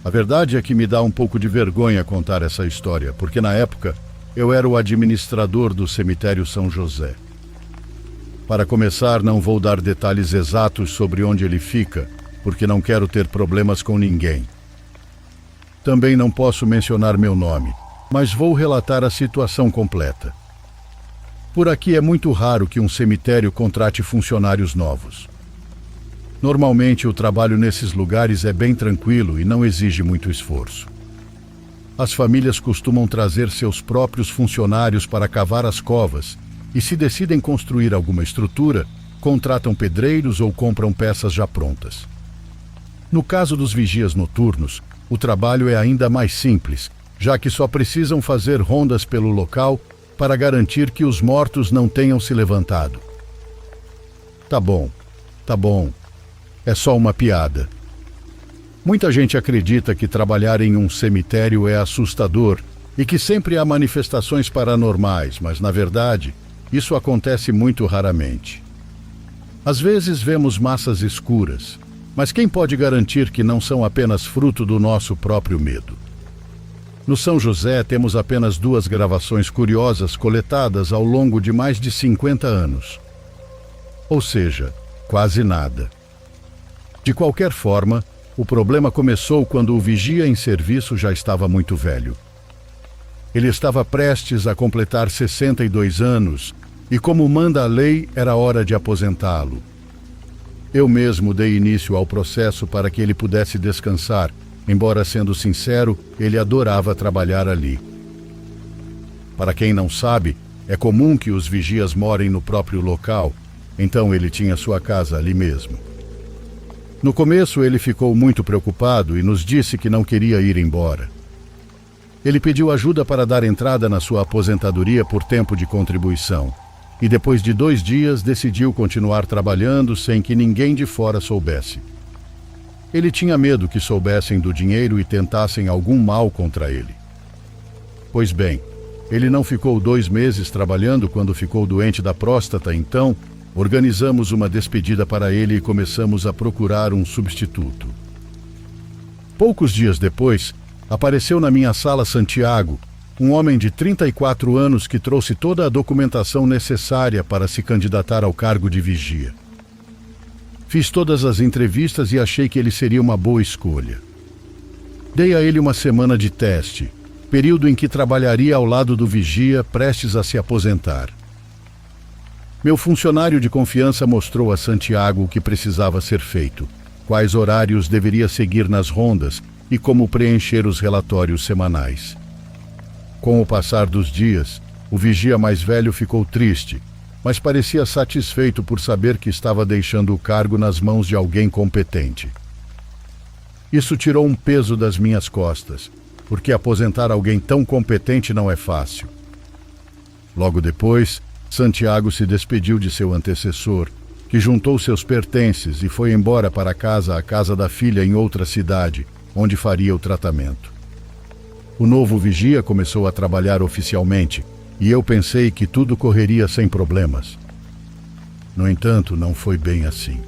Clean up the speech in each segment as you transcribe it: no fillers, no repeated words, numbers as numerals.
A verdade é que me dá um pouco de vergonha contar essa história, porque na época eu era o administrador do cemitério São José. Para começar, não vou dar detalhes exatos sobre onde ele fica, porque não quero ter problemas com ninguém. Também não posso mencionar meu nome, mas vou relatar a situação completa. Por aqui é muito raro que um cemitério contrate funcionários novos. Normalmente o trabalho nesses lugares é bem tranquilo e não exige muito esforço. As famílias costumam trazer seus próprios funcionários para cavar as covas e, se decidem construir alguma estrutura, contratam pedreiros ou compram peças já prontas. No caso dos vigias noturnos, o trabalho é ainda mais simples, já que só precisam fazer rondas pelo local para garantir que os mortos não tenham se levantado. Tá bom. É só uma piada. Muita gente acredita que trabalhar em um cemitério é assustador e que sempre há manifestações paranormais, mas, na verdade, isso acontece muito raramente. Às vezes vemos massas escuras, mas quem pode garantir que não são apenas fruto do nosso próprio medo? No São José temos apenas 2 gravações curiosas coletadas ao longo de mais de 50 anos. Ou seja, quase nada. De qualquer forma, o problema começou quando o vigia em serviço já estava muito velho. Ele estava prestes a completar 62 anos e, como manda a lei, era hora de aposentá-lo. Eu mesmo dei início ao processo para que ele pudesse descansar, embora, sendo sincero, ele adorava trabalhar ali. Para quem não sabe, é comum que os vigias morem no próprio local, então ele tinha sua casa ali mesmo. No começo ele ficou muito preocupado e nos disse que não queria ir embora. Ele pediu ajuda para dar entrada na sua aposentadoria por tempo de contribuição e depois de 2 dias decidiu continuar trabalhando sem que ninguém de fora soubesse. Ele tinha medo que soubessem do dinheiro e tentassem algum mal contra ele. Pois bem, ele não ficou 2 meses trabalhando quando ficou doente da próstata, então organizamos uma despedida para ele e começamos a procurar um substituto. Poucos dias depois, apareceu na minha sala Santiago, um homem de 34 anos que trouxe toda a documentação necessária para se candidatar ao cargo de vigia. Fiz todas as entrevistas e achei que ele seria uma boa escolha. Dei a ele uma semana de teste, período em que trabalharia ao lado do vigia prestes a se aposentar. Meu funcionário de confiança mostrou a Santiago o que precisava ser feito, quais horários deveria seguir nas rondas e como preencher os relatórios semanais. Com o passar dos dias, o vigia mais velho ficou triste, mas parecia satisfeito por saber que estava deixando o cargo nas mãos de alguém competente. Isso tirou um peso das minhas costas, porque aposentar alguém tão competente não é fácil. Logo depois, Santiago se despediu de seu antecessor, que juntou seus pertences e foi embora para a casa da filha em outra cidade, onde faria o tratamento. O novo vigia começou a trabalhar oficialmente, e eu pensei que tudo correria sem problemas. No entanto, não foi bem assim.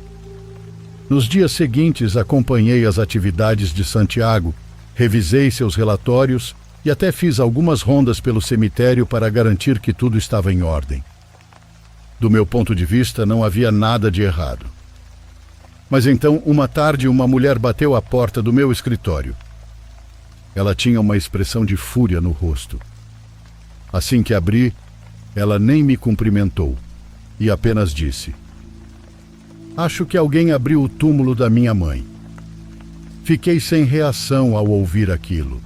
Nos dias seguintes, acompanhei as atividades de Santiago, revisei seus relatórios e até fiz algumas rondas pelo cemitério para garantir que tudo estava em ordem. Do meu ponto de vista, não havia nada de errado. Mas então, uma tarde, uma mulher bateu à porta do meu escritório. Ela tinha uma expressão de fúria no rosto. Assim que abri, ela nem me cumprimentou e apenas disse: "Acho que alguém abriu o túmulo da minha mãe." Fiquei sem reação ao ouvir aquilo.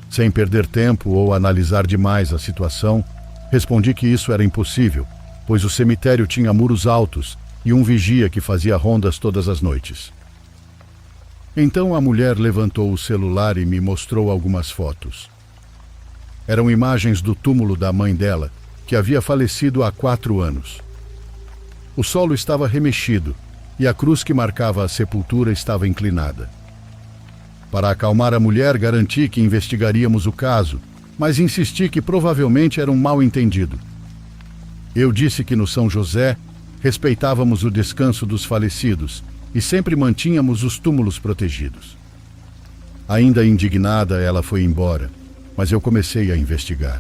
Sem perder tempo ou analisar demais a situação, respondi que isso era impossível, pois o cemitério tinha muros altos e um vigia que fazia rondas todas as noites. Então a mulher levantou o celular e me mostrou algumas fotos. Eram imagens do túmulo da mãe dela, que havia falecido há 4 anos. O solo estava remexido e a cruz que marcava a sepultura estava inclinada. Para acalmar a mulher, garanti que investigaríamos o caso, mas insisti que provavelmente era um mal-entendido. Eu disse que no São José respeitávamos o descanso dos falecidos e sempre mantínhamos os túmulos protegidos. Ainda indignada, ela foi embora, mas eu comecei a investigar.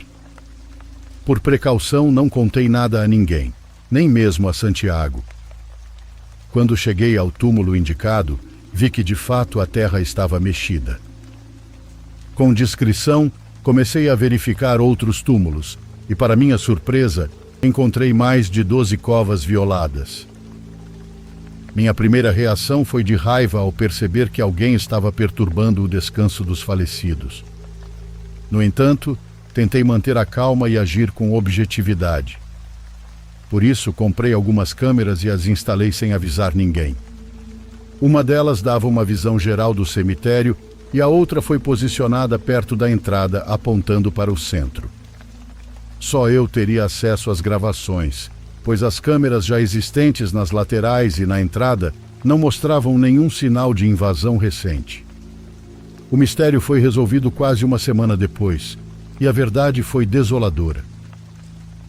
Por precaução, não contei nada a ninguém, nem mesmo a Santiago. Quando cheguei ao túmulo indicado, vi que de fato a terra estava mexida. Com discrição, comecei a verificar outros túmulos e, para minha surpresa, encontrei mais de 12 covas violadas. Minha primeira reação foi de raiva ao perceber que alguém estava perturbando o descanso dos falecidos. No entanto, tentei manter a calma e agir com objetividade. Por isso, comprei algumas câmeras e as instalei sem avisar ninguém. Uma delas dava uma visão geral do cemitério e a outra foi posicionada perto da entrada, apontando para o centro. Só eu teria acesso às gravações, pois as câmeras já existentes nas laterais e na entrada não mostravam nenhum sinal de invasão recente. O mistério foi resolvido quase uma semana depois, e a verdade foi desoladora.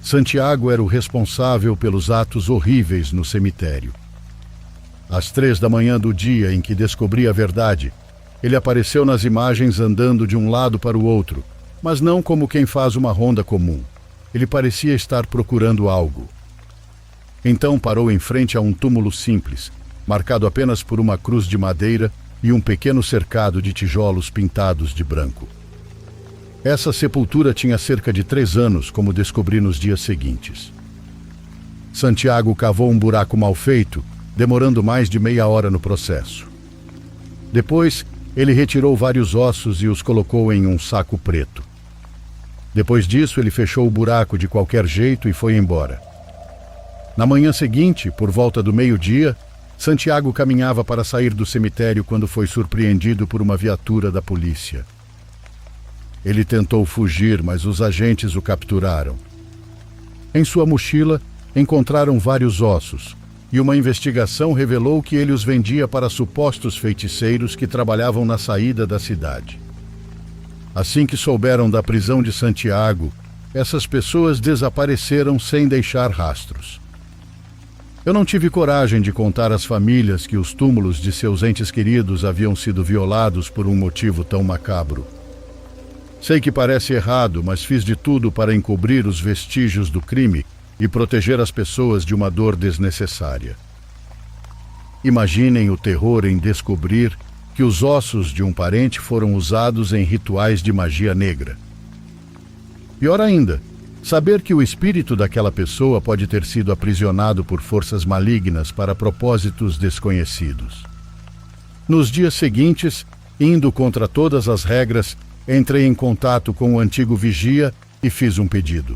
Santiago era o responsável pelos atos horríveis no cemitério. Às 3 da manhã do dia em que descobri a verdade, ele apareceu nas imagens andando de um lado para o outro, mas não como quem faz uma ronda comum. Ele parecia estar procurando algo. Então parou em frente a um túmulo simples, marcado apenas por uma cruz de madeira e um pequeno cercado de tijolos pintados de branco. Essa sepultura tinha cerca de 3 anos, como descobri nos dias seguintes. Santiago cavou um buraco mal feito, demorando mais de meia hora no processo. Depois, ele retirou vários ossos e os colocou em um saco preto. Depois disso, ele fechou o buraco de qualquer jeito e foi embora. Na manhã seguinte, por volta do meio-dia, Santiago caminhava para sair do cemitério quando foi surpreendido por uma viatura da polícia. Ele tentou fugir, mas os agentes o capturaram. Em sua mochila, encontraram vários ossos, e uma investigação revelou que ele os vendia para supostos feiticeiros que trabalhavam na saída da cidade. Assim que souberam da prisão de Santiago, essas pessoas desapareceram sem deixar rastros. Eu não tive coragem de contar às famílias que os túmulos de seus entes queridos haviam sido violados por um motivo tão macabro. Sei que parece errado, mas fiz de tudo para encobrir os vestígios do crime e proteger as pessoas de uma dor desnecessária. Imaginem o terror em descobrir que os ossos de um parente foram usados em rituais de magia negra. Pior ainda, saber que o espírito daquela pessoa pode ter sido aprisionado por forças malignas para propósitos desconhecidos. Nos dias seguintes, indo contra todas as regras, entrei em contato com o antigo vigia e fiz um pedido.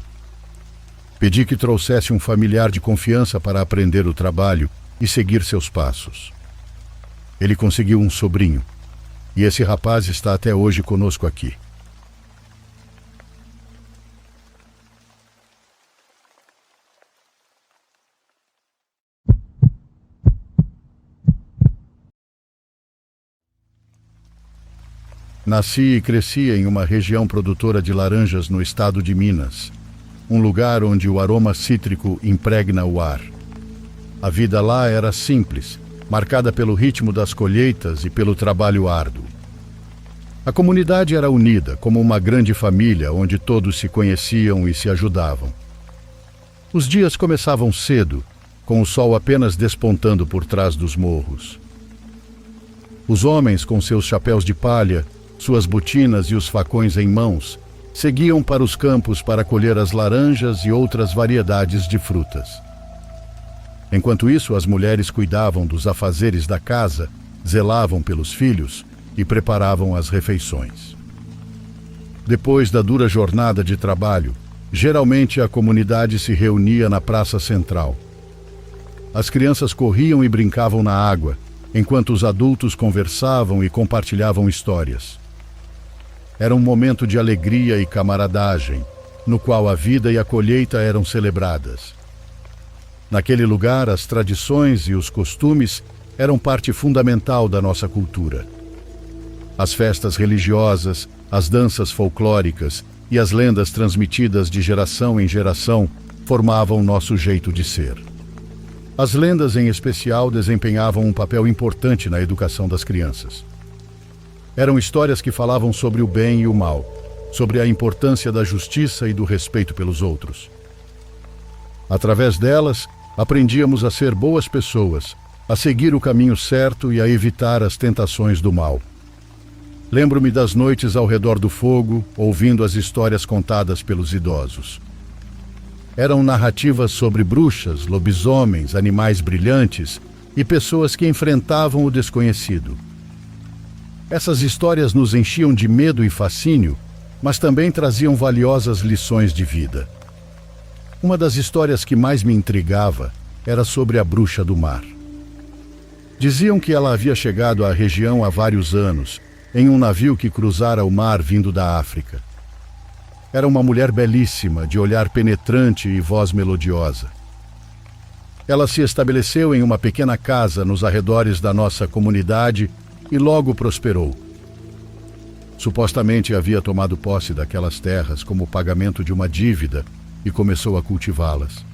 Pedi que trouxesse um familiar de confiança para aprender o trabalho e seguir seus passos. Ele conseguiu um sobrinho, e esse rapaz está até hoje conosco aqui. Nasci e cresci em uma região produtora de laranjas no estado de Minas, um lugar onde o aroma cítrico impregna o ar. A vida lá era simples, marcada pelo ritmo das colheitas e pelo trabalho árduo. A comunidade era unida, como uma grande família onde todos se conheciam e se ajudavam. Os dias começavam cedo, com o sol apenas despontando por trás dos morros. Os homens, com seus chapéus de palha, suas botinas e os facões em mãos, seguiam para os campos para colher as laranjas e outras variedades de frutas. Enquanto isso, as mulheres cuidavam dos afazeres da casa, zelavam pelos filhos e preparavam as refeições. Depois da dura jornada de trabalho, geralmente a comunidade se reunia na praça central. As crianças corriam e brincavam na água, enquanto os adultos conversavam e compartilhavam histórias. Era um momento de alegria e camaradagem, no qual a vida e a colheita eram celebradas. Naquele lugar, as tradições e os costumes eram parte fundamental da nossa cultura. As festas religiosas, as danças folclóricas e as lendas transmitidas de geração em geração formavam nosso jeito de ser. As lendas, em especial, desempenhavam um papel importante na educação das crianças. Eram histórias que falavam sobre o bem e o mal, sobre a importância da justiça e do respeito pelos outros. Através delas, aprendíamos a ser boas pessoas, a seguir o caminho certo e a evitar as tentações do mal. Lembro-me das noites ao redor do fogo, ouvindo as histórias contadas pelos idosos. Eram narrativas sobre bruxas, lobisomens, animais brilhantes e pessoas que enfrentavam o desconhecido. Essas histórias nos enchiam de medo e fascínio, mas também traziam valiosas lições de vida. Uma das histórias que mais me intrigava era sobre a bruxa do mar. Diziam que ela havia chegado à região há vários anos, em um navio que cruzara o mar vindo da África. Era uma mulher belíssima, de olhar penetrante e voz melodiosa. Ela se estabeleceu em uma pequena casa nos arredores da nossa comunidade e logo prosperou. Supostamente havia tomado posse daquelas terras como pagamento de uma dívida e começou a cultivá-las.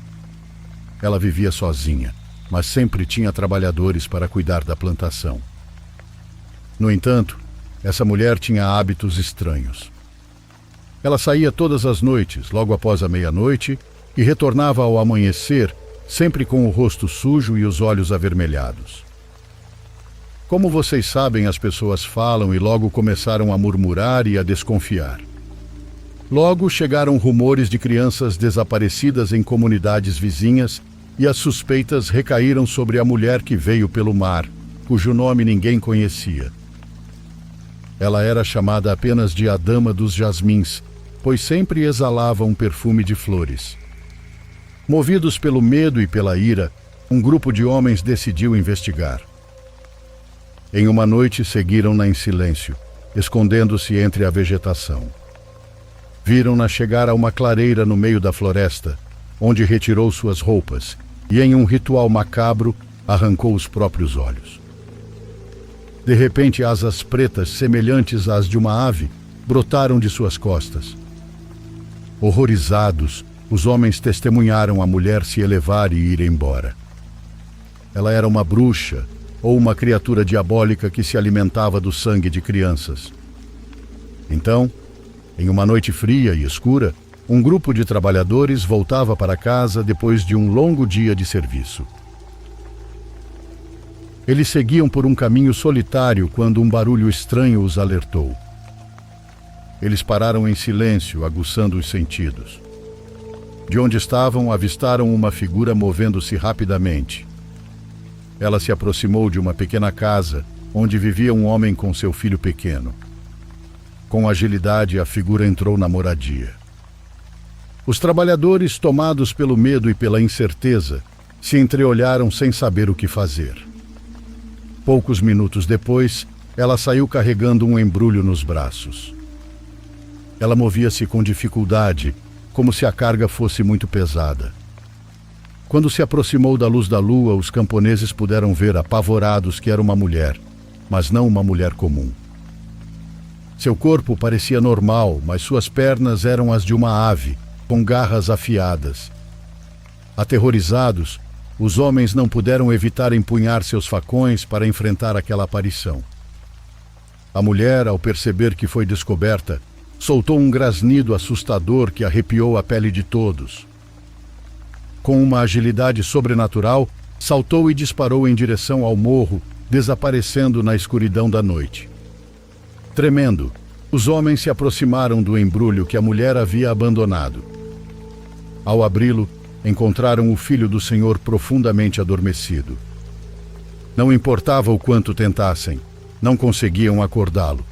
Ela vivia sozinha, mas sempre tinha trabalhadores para cuidar da plantação. No entanto, essa mulher tinha hábitos estranhos. Ela saía todas as noites, logo após a meia-noite, e retornava ao amanhecer, sempre com o rosto sujo e os olhos avermelhados. Como vocês sabem, as pessoas falam e logo começaram a murmurar e a desconfiar. Logo chegaram rumores de crianças desaparecidas em comunidades vizinhas e as suspeitas recaíram sobre a mulher que veio pelo mar, cujo nome ninguém conhecia. Ela era chamada apenas de a Dama dos Jasmins, pois sempre exalava um perfume de flores. Movidos pelo medo e pela ira, um grupo de homens decidiu investigar. Em uma noite seguiram-na em silêncio, escondendo-se entre a vegetação. Viram-na chegar a uma clareira no meio da floresta, onde retirou suas roupas e, em um ritual macabro, arrancou os próprios olhos. De repente, asas pretas, semelhantes às de uma ave, brotaram de suas costas. Horrorizados, os homens testemunharam a mulher se elevar e ir embora. Ela era uma bruxa ou uma criatura diabólica que se alimentava do sangue de crianças. Então, em uma noite fria e escura, um grupo de trabalhadores voltava para casa depois de um longo dia de serviço. Eles seguiam por um caminho solitário quando um barulho estranho os alertou. Eles pararam em silêncio, aguçando os sentidos. De onde estavam, avistaram uma figura movendo-se rapidamente. Ela se aproximou de uma pequena casa, onde vivia um homem com seu filho pequeno. Com agilidade, a figura entrou na moradia. Os trabalhadores, tomados pelo medo e pela incerteza, se entreolharam sem saber o que fazer. Poucos minutos depois, ela saiu carregando um embrulho nos braços. Ela movia-se com dificuldade, como se a carga fosse muito pesada. Quando se aproximou da luz da lua, os camponeses puderam ver, apavorados, que era uma mulher, mas não uma mulher comum. Seu corpo parecia normal, mas suas pernas eram as de uma ave, com garras afiadas. Aterrorizados, os homens não puderam evitar empunhar seus facões para enfrentar aquela aparição. A mulher, ao perceber que foi descoberta, soltou um grasnido assustador que arrepiou a pele de todos. Com uma agilidade sobrenatural, saltou e disparou em direção ao morro, desaparecendo na escuridão da noite. Tremendo, os homens se aproximaram do embrulho que a mulher havia abandonado. Ao abri-lo, encontraram o filho do Senhor profundamente adormecido. Não importava o quanto tentassem, não conseguiam acordá-lo.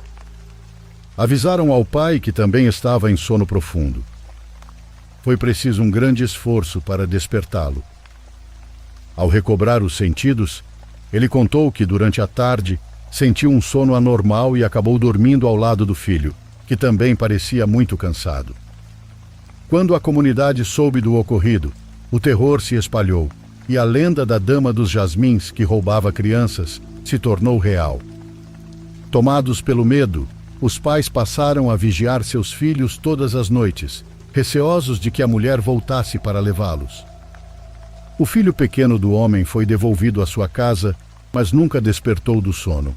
Avisaram ao pai, que também estava em sono profundo. Foi preciso um grande esforço para despertá-lo. Ao recobrar os sentidos, ele contou que durante a tarde sentiu um sono anormal e acabou dormindo ao lado do filho, que também parecia muito cansado. Quando a comunidade soube do ocorrido, o terror se espalhou e a lenda da Dama dos Jasmins, que roubava crianças, se tornou real. Tomados pelo medo, os pais passaram a vigiar seus filhos todas as noites, receosos de que a mulher voltasse para levá-los. O filho pequeno do homem foi devolvido à sua casa, mas nunca despertou do sono.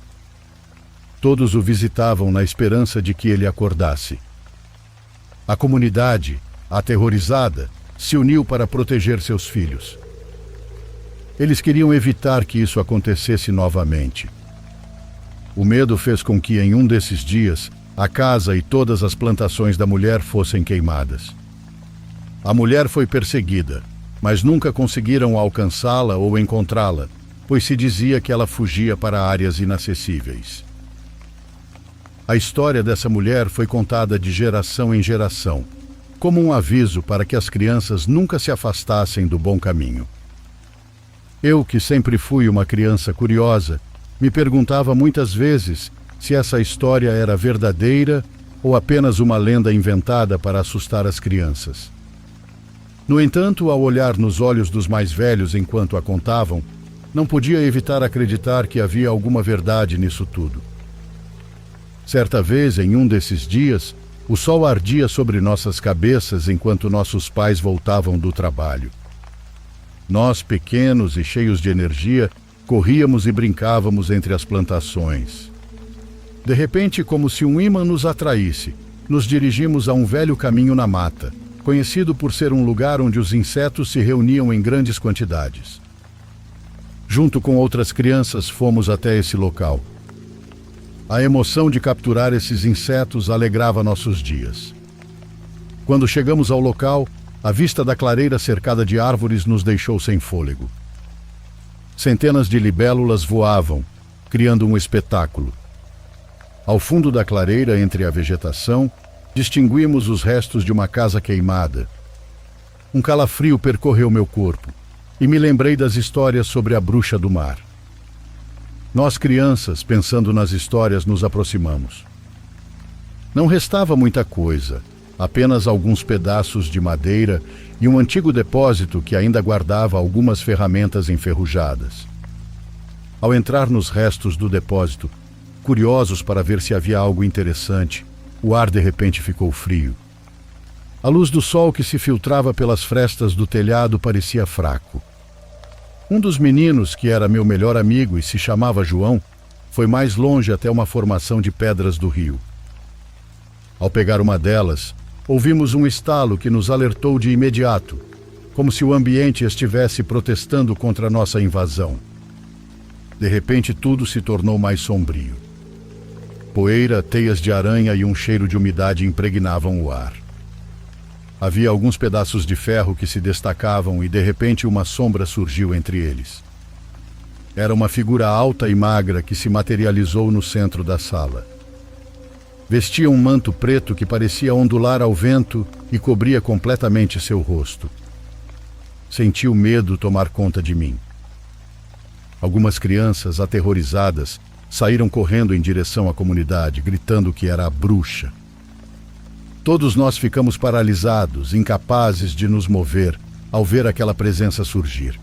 Todos o visitavam na esperança de que ele acordasse. A comunidade, aterrorizada, se uniu para proteger seus filhos. Eles queriam evitar que isso acontecesse novamente. O medo fez com que, em um desses dias, a casa e todas as plantações da mulher fossem queimadas. A mulher foi perseguida, mas nunca conseguiram alcançá-la ou encontrá-la, pois se dizia que ela fugia para áreas inacessíveis. A história dessa mulher foi contada de geração em geração, como um aviso para que as crianças nunca se afastassem do bom caminho. Eu, que sempre fui uma criança curiosa, me perguntava muitas vezes se essa história era verdadeira ou apenas uma lenda inventada para assustar as crianças. No entanto, ao olhar nos olhos dos mais velhos enquanto a contavam, não podia evitar acreditar que havia alguma verdade nisso tudo. Certa vez, em um desses dias, o sol ardia sobre nossas cabeças enquanto nossos pais voltavam do trabalho. Nós, pequenos e cheios de energia, corríamos e brincávamos entre as plantações. De repente, como se um ímã nos atraísse, nos dirigimos a um velho caminho na mata, conhecido por ser um lugar onde os insetos se reuniam em grandes quantidades. Junto com outras crianças, fomos até esse local. A emoção de capturar esses insetos alegrava nossos dias. Quando chegamos ao local, a vista da clareira cercada de árvores nos deixou sem fôlego. Centenas de libélulas voavam, criando um espetáculo. Ao fundo da clareira, entre a vegetação, distinguimos os restos de uma casa queimada. Um calafrio percorreu meu corpo e me lembrei das histórias sobre a bruxa do mar. Nós, crianças, pensando nas histórias, nos aproximamos. Não restava muita coisa, apenas alguns pedaços de madeira e um antigo depósito que ainda guardava algumas ferramentas enferrujadas. Ao entrar nos restos do depósito, curiosos para ver se havia algo interessante, o ar de repente ficou frio. A luz do sol que se filtrava pelas frestas do telhado parecia fraco. Um dos meninos, que era meu melhor amigo e se chamava João, foi mais longe até uma formação de pedras do rio. Ao pegar uma delas, ouvimos um estalo que nos alertou de imediato, como se o ambiente estivesse protestando contra nossa invasão. De repente, tudo se tornou mais sombrio. Poeira, teias de aranha e um cheiro de umidade impregnavam o ar. Havia alguns pedaços de ferro que se destacavam e, de repente, uma sombra surgiu entre eles. Era uma figura alta e magra que se materializou no centro da sala. Vestia um manto preto que parecia ondular ao vento e cobria completamente seu rosto. Senti o medo tomar conta de mim. Algumas crianças, aterrorizadas, saíram correndo em direção à comunidade, gritando que era a bruxa. Todos nós ficamos paralisados, incapazes de nos mover, ao ver aquela presença surgir.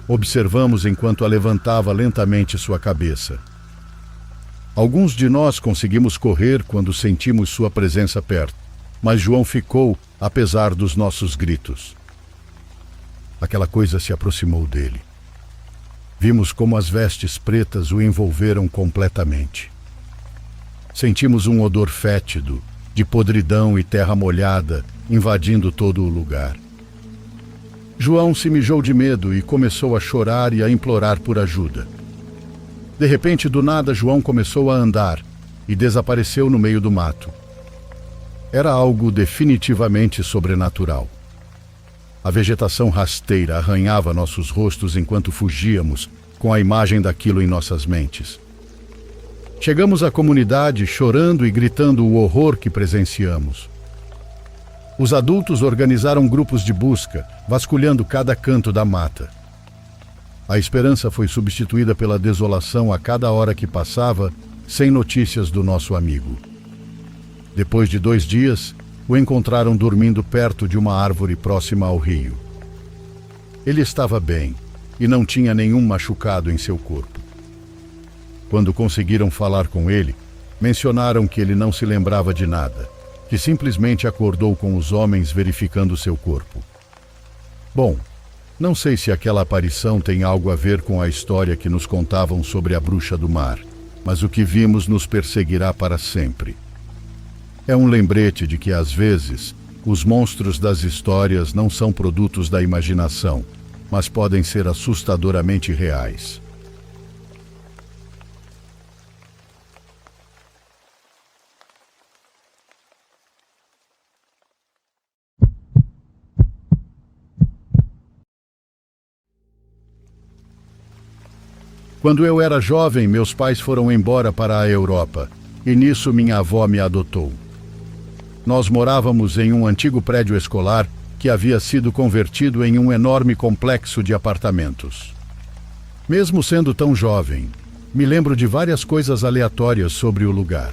Observamos enquanto a levantava lentamente sua cabeça. Alguns de nós conseguimos correr quando sentimos sua presença perto, mas João ficou, apesar dos nossos gritos. Aquela coisa se aproximou dele. Vimos como as vestes pretas o envolveram completamente. Sentimos um odor fétido, de podridão e terra molhada, invadindo todo o lugar. João se mijou de medo e começou a chorar e a implorar por ajuda. De repente, do nada, João começou a andar e desapareceu no meio do mato. Era algo definitivamente sobrenatural. A vegetação rasteira arranhava nossos rostos enquanto fugíamos, com a imagem daquilo em nossas mentes. Chegamos à comunidade chorando e gritando o horror que presenciamos. Os adultos organizaram grupos de busca, vasculhando cada canto da mata. A esperança foi substituída pela desolação a cada hora que passava, sem notícias do nosso amigo. Depois de 2 dias, o encontraram dormindo perto de uma árvore próxima ao rio. Ele estava bem e não tinha nenhum machucado em seu corpo. Quando conseguiram falar com ele, mencionaram que ele não se lembrava de nada, que simplesmente acordou com os homens verificando seu corpo. Bom, não sei se aquela aparição tem algo a ver com a história que nos contavam sobre a bruxa do mar, mas o que vimos nos perseguirá para sempre. É um lembrete de que, às vezes, os monstros das histórias não são produtos da imaginação, mas podem ser assustadoramente reais. Quando eu era jovem, meus pais foram embora para a Europa, e nisso minha avó me adotou. Nós morávamos em um antigo prédio escolar que havia sido convertido em um enorme complexo de apartamentos. Mesmo sendo tão jovem, me lembro de várias coisas aleatórias sobre o lugar.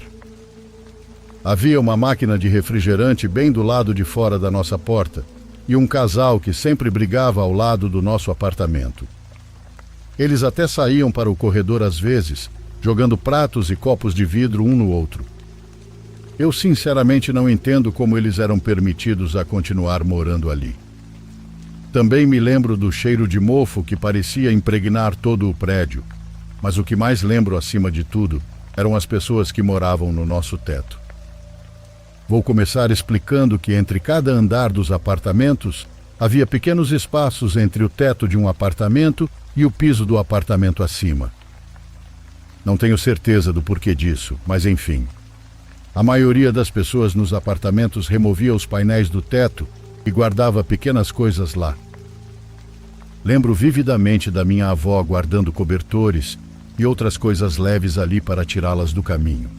Havia uma máquina de refrigerante bem do lado de fora da nossa porta e um casal que sempre brigava ao lado do nosso apartamento. Eles até saíam para o corredor às vezes, jogando pratos e copos de vidro um no outro. Eu sinceramente não entendo como eles eram permitidos a continuar morando ali. Também me lembro do cheiro de mofo que parecia impregnar todo o prédio, mas o que mais lembro acima de tudo eram as pessoas que moravam no nosso teto. Vou começar explicando que entre cada andar dos apartamentos havia pequenos espaços entre o teto de um apartamento e o piso do apartamento acima. Não tenho certeza do porquê disso, mas enfim. A maioria das pessoas nos apartamentos removia os painéis do teto e guardava pequenas coisas lá. Lembro vividamente da minha avó guardando cobertores e outras coisas leves ali para tirá-las do caminho.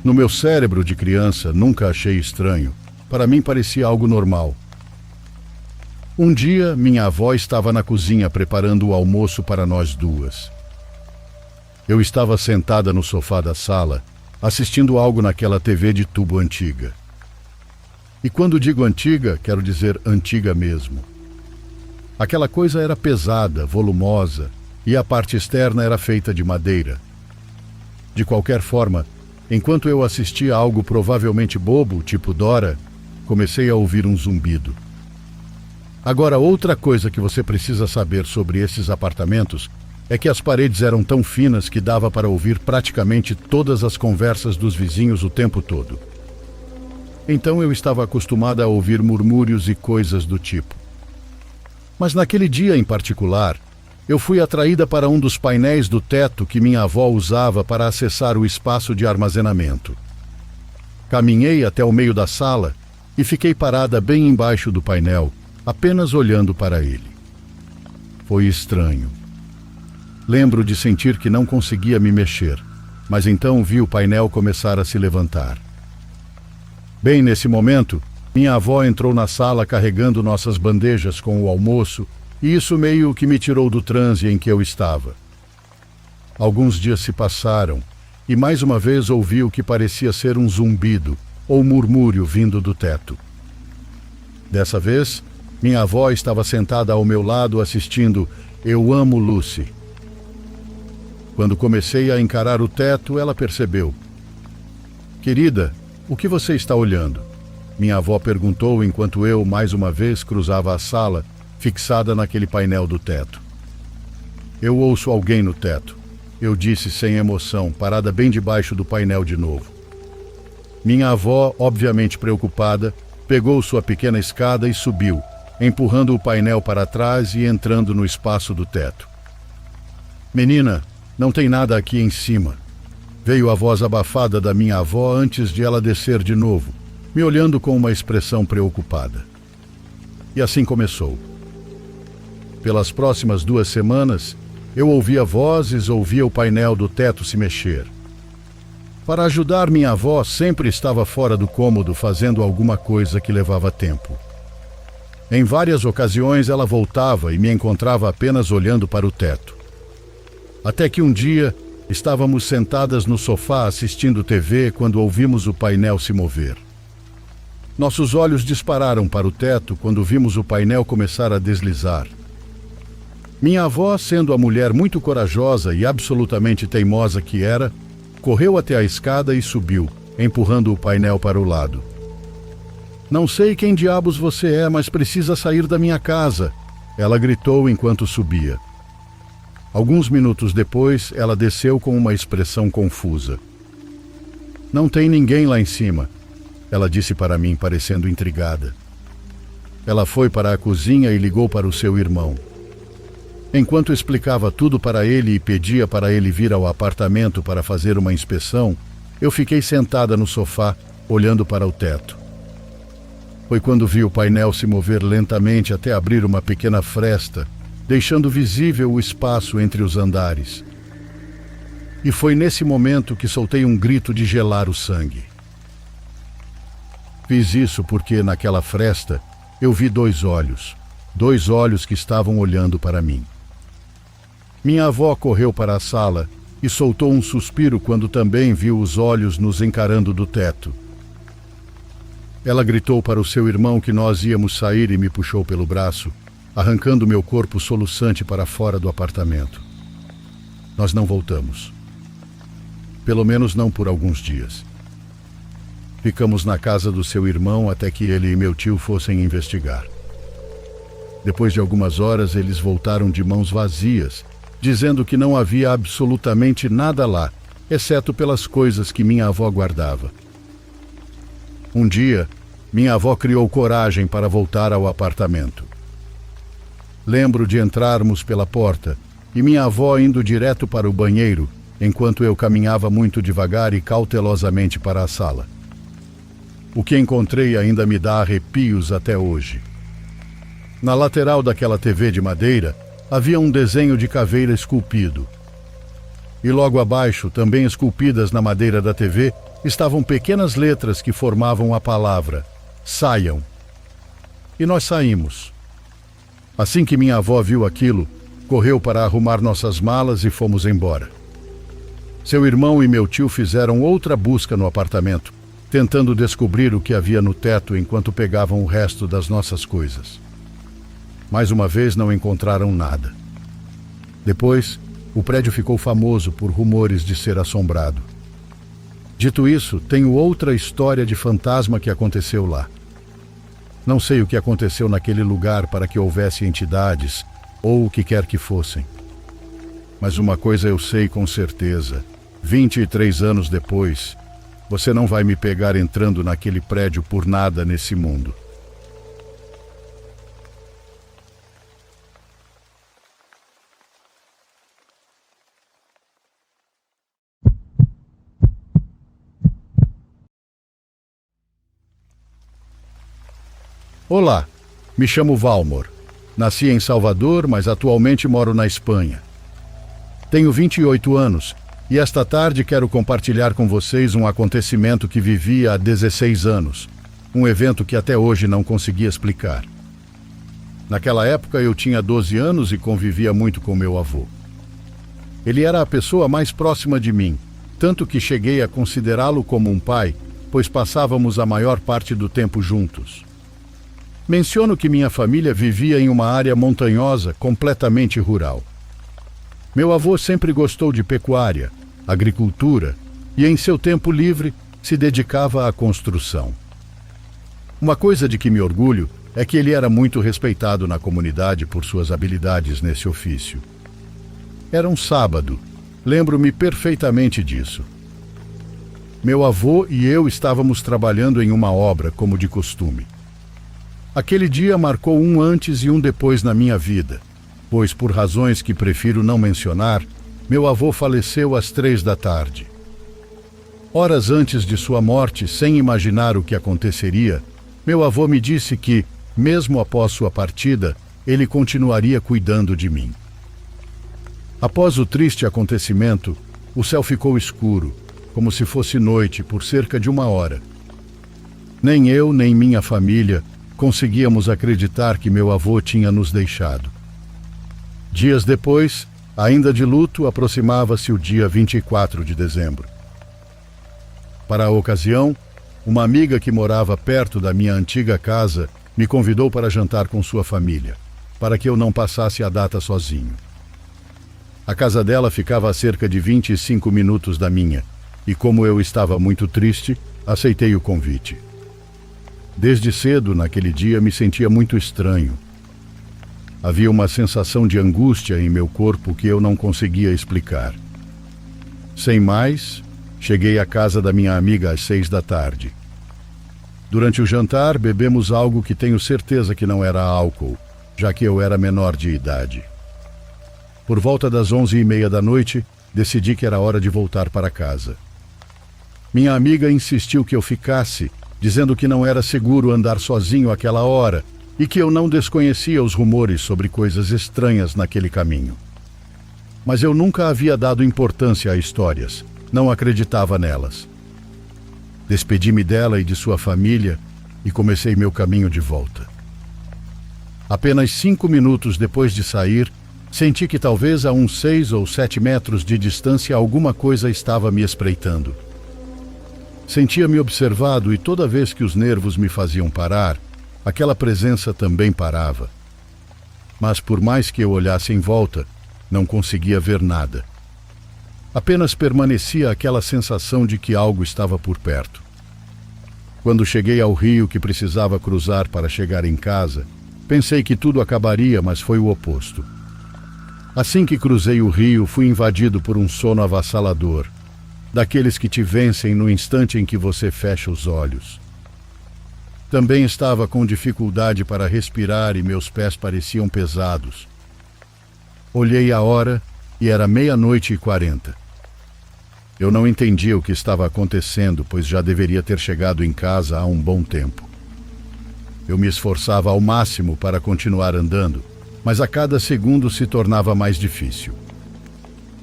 No meu cérebro de criança, nunca achei estranho. Para mim parecia algo normal. Um dia, minha avó estava na cozinha preparando o almoço para nós duas. Eu estava sentada no sofá da sala, assistindo algo naquela TV de tubo antiga. E quando digo antiga, quero dizer antiga mesmo. Aquela coisa era pesada, volumosa, e a parte externa era feita de madeira. De qualquer forma, enquanto eu assistia a algo provavelmente bobo, tipo Dora, comecei a ouvir um zumbido. Agora, outra coisa que você precisa saber sobre esses apartamentos é que as paredes eram tão finas que dava para ouvir praticamente todas as conversas dos vizinhos o tempo todo. Então eu estava acostumada a ouvir murmúrios e coisas do tipo. Mas naquele dia em particular, eu fui atraída para um dos painéis do teto que minha avó usava para acessar o espaço de armazenamento. Caminhei até o meio da sala e fiquei parada bem embaixo do painel, apenas olhando para ele. Foi estranho. Lembro de sentir que não conseguia me mexer, mas então vi o painel começar a se levantar. Bem nesse momento, minha avó entrou na sala carregando nossas bandejas com o almoço, e isso meio que me tirou do transe em que eu estava. Alguns dias se passaram, e mais uma vez ouvi o que parecia ser um zumbido ou murmúrio vindo do teto. Dessa vez, minha avó estava sentada ao meu lado assistindo Eu Amo Lucy. Quando comecei a encarar o teto, ela percebeu. Querida, o que você está olhando? Minha avó perguntou enquanto eu, mais uma vez, cruzava a sala, fixada naquele painel do teto. Eu ouço alguém no teto, eu disse sem emoção, parada bem debaixo do painel de novo. Minha avó, obviamente preocupada, pegou sua pequena escada e subiu, empurrando o painel para trás e entrando no espaço do teto. Menina, não tem nada aqui em cima. Veio a voz abafada da minha avó antes de ela descer de novo, me olhando com uma expressão preocupada. E assim começou. Pelas próximas 2 semanas, eu ouvia vozes, ouvia o painel do teto se mexer. Para ajudar minha avó, sempre estava fora do cômodo fazendo alguma coisa que levava tempo. Em várias ocasiões ela voltava e me encontrava apenas olhando para o teto. Até que um dia, estávamos sentadas no sofá assistindo TV quando ouvimos o painel se mover. Nossos olhos dispararam para o teto quando vimos o painel começar a deslizar. Minha avó, sendo a mulher muito corajosa e absolutamente teimosa que era, correu até a escada e subiu, empurrando o painel para o lado. Não sei quem diabos você é, mas precisa sair da minha casa, ela gritou enquanto subia. Alguns minutos depois, ela desceu com uma expressão confusa. "Não tem ninguém lá em cima", ela disse para mim, parecendo intrigada. Ela foi para a cozinha e ligou para o seu irmão. Enquanto explicava tudo para ele e pedia para ele vir ao apartamento para fazer uma inspeção, eu fiquei sentada no sofá, olhando para o teto. Foi quando vi o painel se mover lentamente até abrir uma pequena fresta, deixando visível o espaço entre os andares. E foi nesse momento que soltei um grito de gelar o sangue. Fiz isso porque, naquela fresta, eu vi dois olhos que estavam olhando para mim. Minha avó correu para a sala e soltou um suspiro quando também viu os olhos nos encarando do teto. Ela gritou para o seu irmão que nós íamos sair e me puxou pelo braço, arrancando meu corpo soluçante para fora do apartamento. Nós não voltamos. Pelo menos não por alguns dias. Ficamos na casa do seu irmão até que ele e meu tio fossem investigar. Depois de algumas horas, eles voltaram de mãos vazias, dizendo que não havia absolutamente nada lá, exceto pelas coisas que minha avó guardava. Um dia, minha avó criou coragem para voltar ao apartamento. Lembro de entrarmos pela porta e minha avó indo direto para o banheiro, enquanto eu caminhava muito devagar e cautelosamente para a sala. O que encontrei ainda me dá arrepios até hoje. Na lateral daquela TV de madeira, havia um desenho de caveira esculpido. E logo abaixo, também esculpidas na madeira da TV, estavam pequenas letras que formavam a palavra: "Saiam". E nós saímos. Assim que minha avó viu aquilo, correu para arrumar nossas malas e fomos embora. Seu irmão e meu tio fizeram outra busca no apartamento, tentando descobrir o que havia no teto enquanto pegavam o resto das nossas coisas. Mais uma vez não encontraram nada. Depois, o prédio ficou famoso por rumores de ser assombrado. Dito isso, tenho outra história de fantasma que aconteceu lá. Não sei o que aconteceu naquele lugar para que houvesse entidades, ou o que quer que fossem. Mas uma coisa eu sei com certeza: 23 anos depois, você não vai me pegar entrando naquele prédio por nada nesse mundo. Olá, me chamo Valmor. Nasci em Salvador, mas atualmente moro na Espanha. Tenho 28 anos e esta tarde quero compartilhar com vocês um acontecimento que vivi há 16 anos, um evento que até hoje não consegui explicar. Naquela época eu tinha 12 anos e convivia muito com meu avô. Ele era a pessoa mais próxima de mim, tanto que cheguei a considerá-lo como um pai, pois passávamos a maior parte do tempo juntos. Menciono que minha família vivia em uma área montanhosa, completamente rural. Meu avô sempre gostou de pecuária, agricultura e, em seu tempo livre, se dedicava à construção. Uma coisa de que me orgulho é que ele era muito respeitado na comunidade por suas habilidades nesse ofício. Era um sábado, lembro-me perfeitamente disso. Meu avô e eu estávamos trabalhando em uma obra, como de costume. Aquele dia marcou um antes e um depois na minha vida, pois, por razões que prefiro não mencionar, meu avô faleceu às 3 da tarde. Horas antes de sua morte, sem imaginar o que aconteceria, meu avô me disse que, mesmo após sua partida, ele continuaria cuidando de mim. Após o triste acontecimento, o céu ficou escuro, como se fosse noite, por cerca de 1 hora. Nem eu, nem minha família conseguíamos acreditar que meu avô tinha nos deixado. Dias depois, ainda de luto, aproximava-se o dia 24 de dezembro. Para a ocasião, uma amiga que morava perto da minha antiga casa me convidou para jantar com sua família, para que eu não passasse a data sozinho. A casa dela ficava a cerca de 25 minutos da minha, e como eu estava muito triste, aceitei o convite. Desde cedo, naquele dia, me sentia muito estranho. Havia uma sensação de angústia em meu corpo que eu não conseguia explicar. Sem mais, cheguei à casa da minha amiga às 6 da tarde. Durante o jantar, bebemos algo que tenho certeza que não era álcool, já que eu era menor de idade. Por volta das 11h30 da noite, decidi que era hora de voltar para casa. Minha amiga insistiu que eu ficasse, dizendo que não era seguro andar sozinho àquela hora e que eu não desconhecia os rumores sobre coisas estranhas naquele caminho. Mas eu nunca havia dado importância a histórias, não acreditava nelas. Despedi-me dela e de sua família e comecei meu caminho de volta. Apenas 5 minutos depois de sair, senti que talvez a uns 6 ou 7 metros de distância alguma coisa estava me espreitando. Sentia-me observado e toda vez que os nervos me faziam parar, aquela presença também parava. Mas por mais que eu olhasse em volta, não conseguia ver nada. Apenas permanecia aquela sensação de que algo estava por perto. Quando cheguei ao rio que precisava cruzar para chegar em casa, pensei que tudo acabaria, mas foi o oposto. Assim que cruzei o rio, fui invadido por um sono avassalador, daqueles que te vencem no instante em que você fecha os olhos. Também estava com dificuldade para respirar e meus pés pareciam pesados. Olhei a hora e era 00:40. Eu não entendia o que estava acontecendo, pois já deveria ter chegado em casa há um bom tempo. Eu me esforçava ao máximo para continuar andando, mas a cada segundo se tornava mais difícil.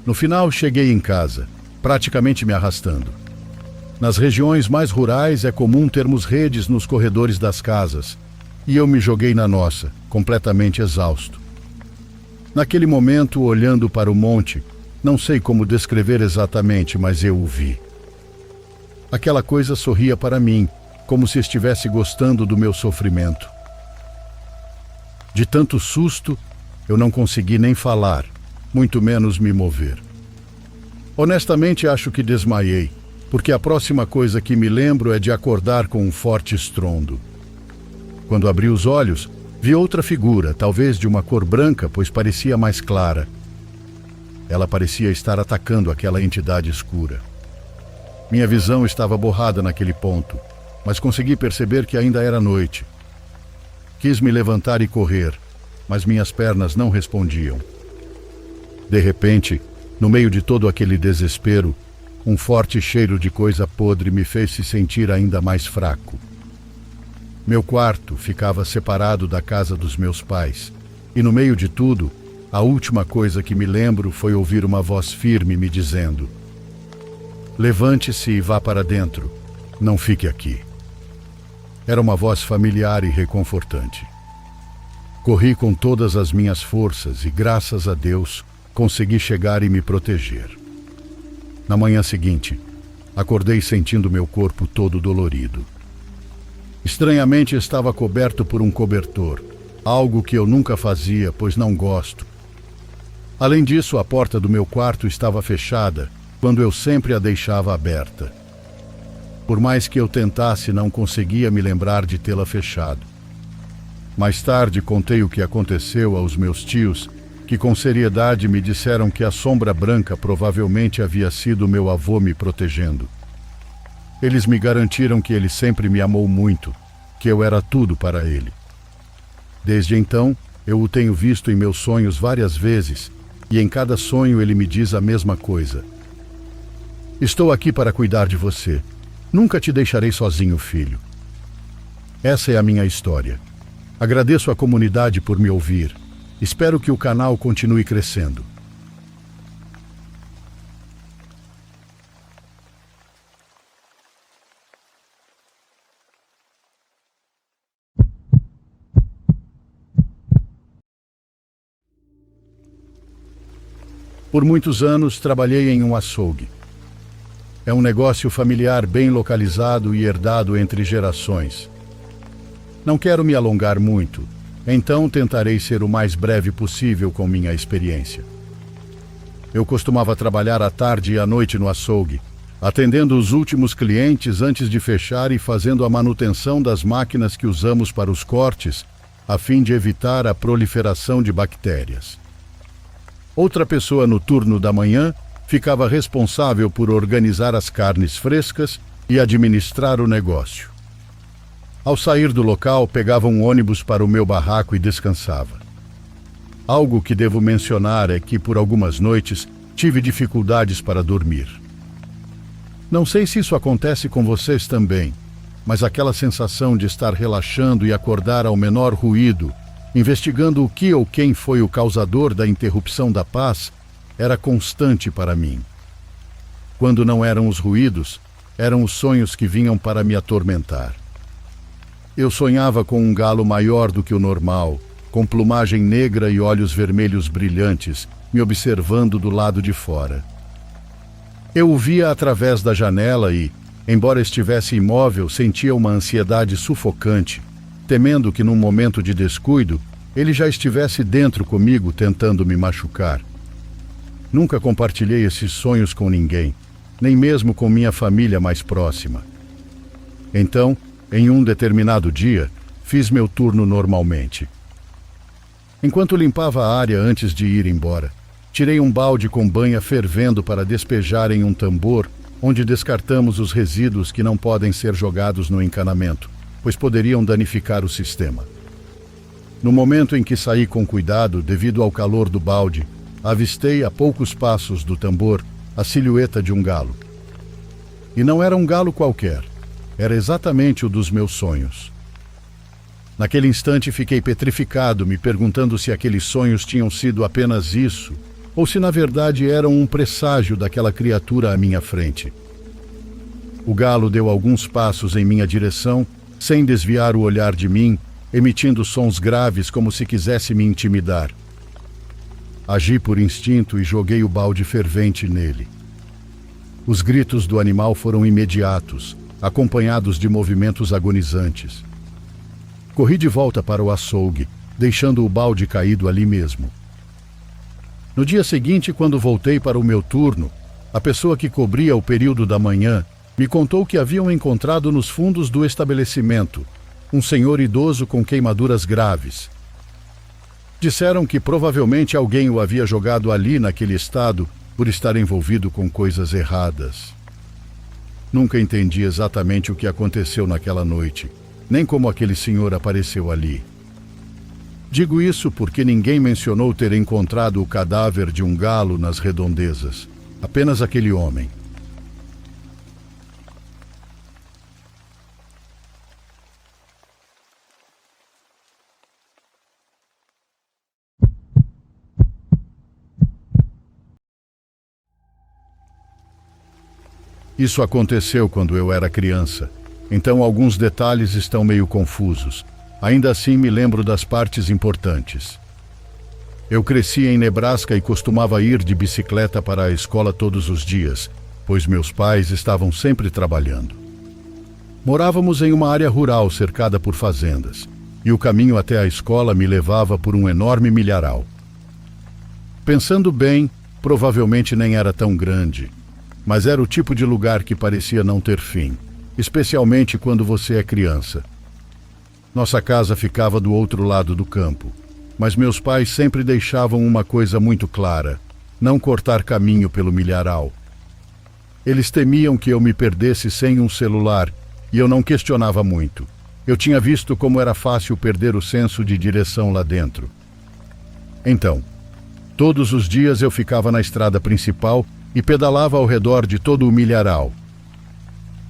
No final, cheguei em casa, praticamente me arrastando. Nas regiões mais rurais é comum termos redes nos corredores das casas, e eu me joguei na nossa, completamente exausto. Naquele momento, olhando para o monte, não sei como descrever exatamente, mas eu o vi. Aquela coisa sorria para mim, como se estivesse gostando do meu sofrimento. De tanto susto, eu não consegui nem falar, muito menos me mover. Honestamente, acho que desmaiei, porque a próxima coisa que me lembro é de acordar com um forte estrondo. Quando abri os olhos, vi outra figura, talvez de uma cor branca, pois parecia mais clara. Ela parecia estar atacando aquela entidade escura. Minha visão estava borrada naquele ponto, mas consegui perceber que ainda era noite. Quis me levantar e correr, mas minhas pernas não respondiam. De repente, no meio de todo aquele desespero, um forte cheiro de coisa podre me fez se sentir ainda mais fraco. Meu quarto ficava separado da casa dos meus pais, e no meio de tudo, a última coisa que me lembro foi ouvir uma voz firme me dizendo: "Levante-se e vá para dentro, não fique aqui." Era uma voz familiar e reconfortante. Corri com todas as minhas forças e, graças a Deus, consegui chegar e me proteger. Na manhã seguinte, acordei sentindo meu corpo todo dolorido. Estranhamente, estava coberto por um cobertor, algo que eu nunca fazia, pois não gosto. Além disso, a porta do meu quarto estava fechada, quando eu sempre a deixava aberta. Por mais que eu tentasse, não conseguia me lembrar de tê-la fechado. Mais tarde, contei o que aconteceu aos meus tios, que com seriedade me disseram que a sombra branca provavelmente havia sido meu avô me protegendo. Eles me garantiram que ele sempre me amou muito, que eu era tudo para ele. Desde então, eu o tenho visto em meus sonhos várias vezes, e em cada sonho ele me diz a mesma coisa: "Estou aqui para cuidar de você. Nunca te deixarei sozinho, filho." Essa é a minha história. Agradeço à comunidade por me ouvir. Espero que o canal continue crescendo. Por muitos anos trabalhei em um açougue. É um negócio familiar bem localizado e herdado entre gerações. Não quero me alongar muito, então tentarei ser o mais breve possível com minha experiência. Eu costumava trabalhar à tarde e à noite no açougue, atendendo os últimos clientes antes de fechar e fazendo a manutenção das máquinas que usamos para os cortes a fim de evitar a proliferação de bactérias. Outra pessoa no turno da manhã ficava responsável por organizar as carnes frescas e administrar o negócio. Ao sair do local, pegava um ônibus para o meu barraco e descansava. Algo que devo mencionar é que, por algumas noites, tive dificuldades para dormir. Não sei se isso acontece com vocês também, mas aquela sensação de estar relaxando e acordar ao menor ruído, investigando o que ou quem foi o causador da interrupção da paz, era constante para mim. Quando não eram os ruídos, eram os sonhos que vinham para me atormentar. Eu sonhava com um galo maior do que o normal, com plumagem negra e olhos vermelhos brilhantes, me observando do lado de fora. Eu o via através da janela e, embora estivesse imóvel, sentia uma ansiedade sufocante, temendo que num momento de descuido, ele já estivesse dentro comigo tentando me machucar. Nunca compartilhei esses sonhos com ninguém, nem mesmo com minha família mais próxima. Então, em um determinado dia, fiz meu turno normalmente. Enquanto limpava a área antes de ir embora, tirei um balde com banha fervendo para despejar em um tambor, onde descartamos os resíduos que não podem ser jogados no encanamento, pois poderiam danificar o sistema. No momento em que saí com cuidado, devido ao calor do balde, avistei a poucos passos do tambor a silhueta de um galo. E não era um galo qualquer, era exatamente o dos meus sonhos. Naquele instante fiquei petrificado, me perguntando se aqueles sonhos tinham sido apenas isso, ou se na verdade eram um presságio daquela criatura à minha frente. O galo deu alguns passos em minha direção, sem desviar o olhar de mim, emitindo sons graves como se quisesse me intimidar. Agi por instinto e joguei o balde fervente nele. Os gritos do animal foram imediatos, acompanhados de movimentos agonizantes. Corri de volta para o açougue, deixando o balde caído ali mesmo. No dia seguinte, quando voltei para o meu turno, a pessoa que cobria o período da manhã me contou que haviam encontrado nos fundos do estabelecimento um senhor idoso com queimaduras graves. Disseram que provavelmente alguém o havia jogado ali naquele estado por estar envolvido com coisas erradas. Nunca entendi exatamente o que aconteceu naquela noite, nem como aquele senhor apareceu ali. Digo isso porque ninguém mencionou ter encontrado o cadáver de um galo nas redondezas. Apenas aquele homem. Isso aconteceu quando eu era criança, então alguns detalhes estão meio confusos. Ainda assim me lembro das partes importantes. Eu cresci em Nebraska e costumava ir de bicicleta para a escola todos os dias, pois meus pais estavam sempre trabalhando. Morávamos em uma área rural cercada por fazendas, e o caminho até a escola me levava por um enorme milharal. Pensando bem, provavelmente nem era tão grande, mas era o tipo de lugar que parecia não ter fim, especialmente quando você é criança. Nossa casa ficava do outro lado do campo, mas meus pais sempre deixavam uma coisa muito clara: não cortar caminho pelo milharal. Eles temiam que eu me perdesse sem um celular, e eu não questionava muito. Eu tinha visto como era fácil perder o senso de direção lá dentro. Então, todos os dias eu ficava na estrada principal e pedalava ao redor de todo o milharal.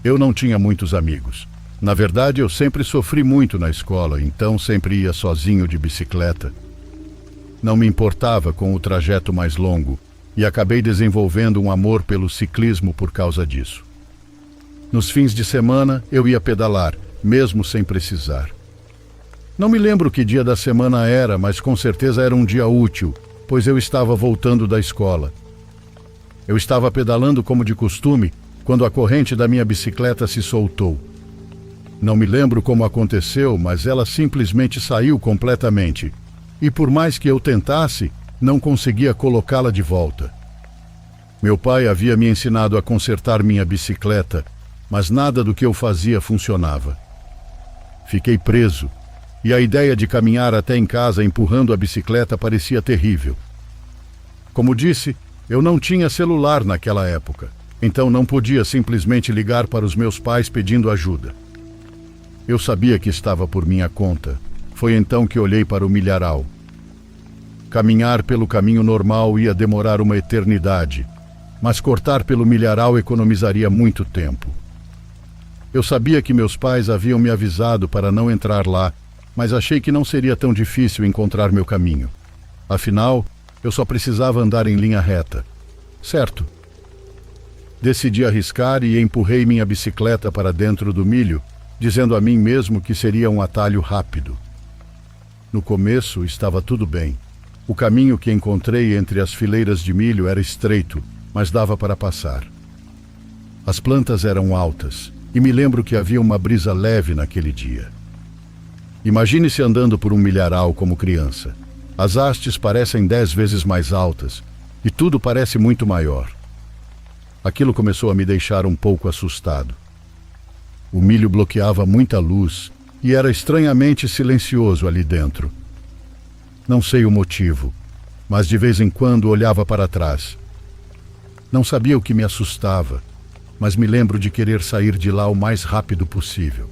Eu não tinha muitos amigos. Na verdade, eu sempre sofri muito na escola, então sempre ia sozinho de bicicleta. Não me importava com o trajeto mais longo e acabei desenvolvendo um amor pelo ciclismo por causa disso. Nos fins de semana, eu ia pedalar, mesmo sem precisar. Não me lembro que dia da semana era, mas com certeza era um dia útil, pois eu estava voltando da escola. Eu estava pedalando como de costume quando a corrente da minha bicicleta se soltou. Não me lembro como aconteceu, mas ela simplesmente saiu completamente. E por mais que eu tentasse, não conseguia colocá-la de volta. Meu pai havia me ensinado a consertar minha bicicleta, mas nada do que eu fazia funcionava. Fiquei preso, e a ideia de caminhar até em casa empurrando a bicicleta parecia terrível. Como disse, eu não tinha celular naquela época, então não podia simplesmente ligar para os meus pais pedindo ajuda. Eu sabia que estava por minha conta. Foi então que olhei para o milharal. Caminhar pelo caminho normal ia demorar uma eternidade, mas cortar pelo milharal economizaria muito tempo. Eu sabia que meus pais haviam me avisado para não entrar lá, mas achei que não seria tão difícil encontrar meu caminho. Afinal, eu só precisava andar em linha reta. Certo. Decidi arriscar e empurrei minha bicicleta para dentro do milho, dizendo a mim mesmo que seria um atalho rápido. No começo estava tudo bem. O caminho que encontrei entre as fileiras de milho era estreito, mas dava para passar. As plantas eram altas, e me lembro que havia uma brisa leve naquele dia. Imagine-se andando por um milharal como criança. As hastes parecem 10 vezes mais altas, e tudo parece muito maior. Aquilo começou a me deixar um pouco assustado. O milho bloqueava muita luz, e era estranhamente silencioso ali dentro. Não sei o motivo, mas de vez em quando olhava para trás. Não sabia o que me assustava, mas me lembro de querer sair de lá o mais rápido possível.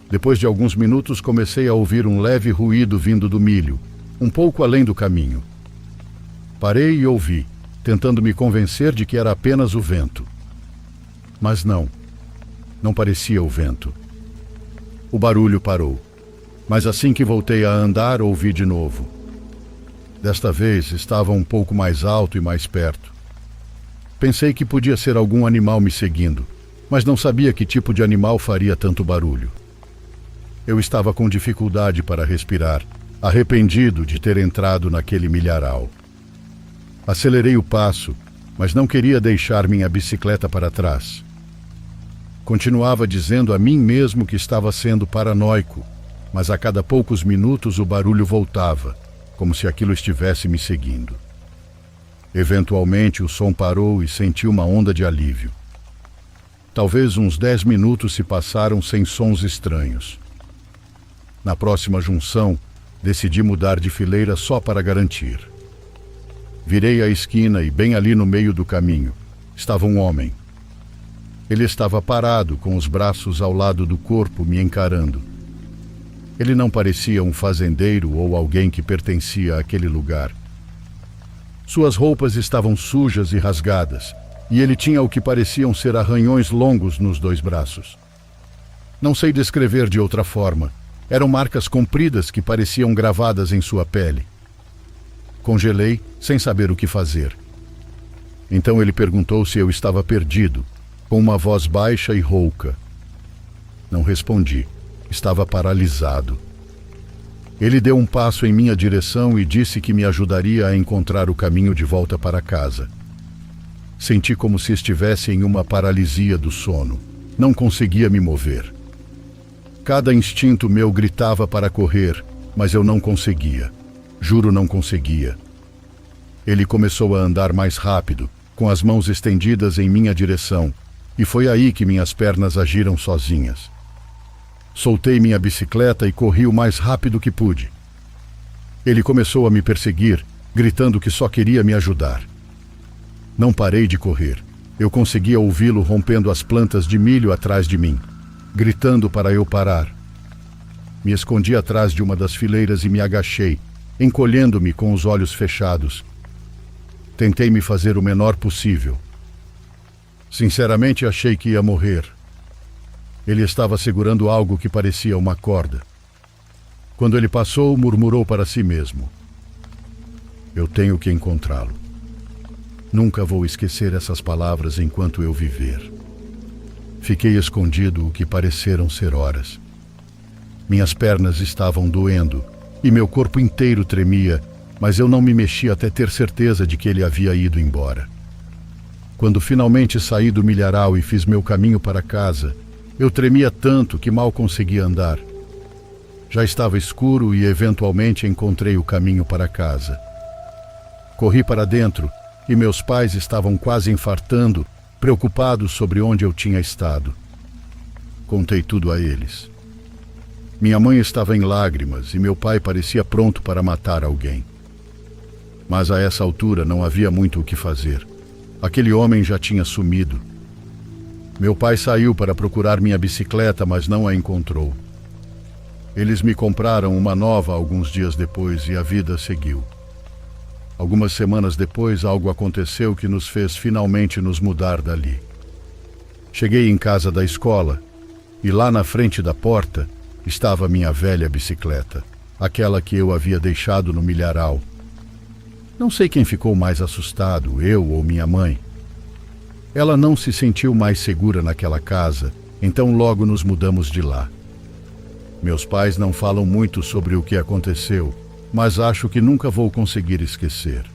Depois de alguns minutos comecei a ouvir um leve ruído vindo do milho, um pouco além do caminho. Parei e ouvi, tentando me convencer de que era apenas o vento. Mas não parecia o vento. O barulho parou, mas assim que voltei a andar, ouvi de novo. Desta vez estava um pouco mais alto e mais perto. Pensei que podia ser algum animal me seguindo, mas não sabia que tipo de animal faria tanto barulho. Eu estava com dificuldade para respirar, arrependido de ter entrado naquele milharal. Acelerei o passo, mas não queria deixar minha bicicleta para trás. Continuava dizendo a mim mesmo que estava sendo paranoico, mas a cada poucos minutos o barulho voltava, como se aquilo estivesse me seguindo. Eventualmente o som parou e senti uma onda de alívio. Talvez uns 10 minutos se passaram sem sons estranhos. Na próxima junção, decidi mudar de fileira só para garantir. Virei a esquina e bem ali no meio do caminho estava um homem. Ele estava parado, com os braços ao lado do corpo, me encarando. Ele não parecia um fazendeiro ou alguém que pertencia àquele lugar. Suas roupas estavam sujas e rasgadas, e ele tinha o que pareciam ser arranhões longos nos 2 braços. Não sei descrever de outra forma. Eram marcas compridas que pareciam gravadas em sua pele. Congelei, sem saber o que fazer. Então ele perguntou se eu estava perdido, com uma voz baixa e rouca. Não respondi. Estava paralisado. Ele deu um passo em minha direção e disse que me ajudaria a encontrar o caminho de volta para casa. Senti como se estivesse em uma paralisia do sono. Não conseguia me mover. Cada instinto meu gritava para correr, mas eu não conseguia. Juro, não conseguia. Ele começou a andar mais rápido, com as mãos estendidas em minha direção, e foi aí que minhas pernas agiram sozinhas. Soltei minha bicicleta e corri o mais rápido que pude. Ele começou a me perseguir, gritando que só queria me ajudar. Não parei de correr. Eu conseguia ouvi-lo rompendo as plantas de milho atrás de mim, gritando para eu parar. Me escondi atrás de uma das fileiras e me agachei, encolhendo-me com os olhos fechados. Tentei me fazer o menor possível. Sinceramente, achei que ia morrer. Ele estava segurando algo que parecia uma corda. Quando ele passou, murmurou para si mesmo: "Eu tenho que encontrá-lo. Nunca vou esquecer essas palavras enquanto eu viver." Fiquei escondido o que pareceram ser horas. Minhas pernas estavam doendo e meu corpo inteiro tremia, mas eu não me mexi até ter certeza de que ele havia ido embora. Quando finalmente saí do milharal e fiz meu caminho para casa, eu tremia tanto que mal conseguia andar. Já estava escuro e eventualmente encontrei o caminho para casa. Corri para dentro e meus pais estavam quase infartando, preocupados sobre onde eu tinha estado. Contei tudo a eles. Minha mãe estava em lágrimas e meu pai parecia pronto para matar alguém. Mas a essa altura não havia muito o que fazer. Aquele homem já tinha sumido. Meu pai saiu para procurar minha bicicleta, mas não a encontrou. Eles me compraram uma nova alguns dias depois e a vida seguiu. Algumas semanas depois, algo aconteceu que nos fez finalmente nos mudar dali. Cheguei em casa da escola e lá na frente da porta estava minha velha bicicleta, aquela que eu havia deixado no milharal. Não sei quem ficou mais assustado, eu ou minha mãe. Ela não se sentiu mais segura naquela casa, então logo nos mudamos de lá. Meus pais não falam muito sobre o que aconteceu, mas acho que nunca vou conseguir esquecer.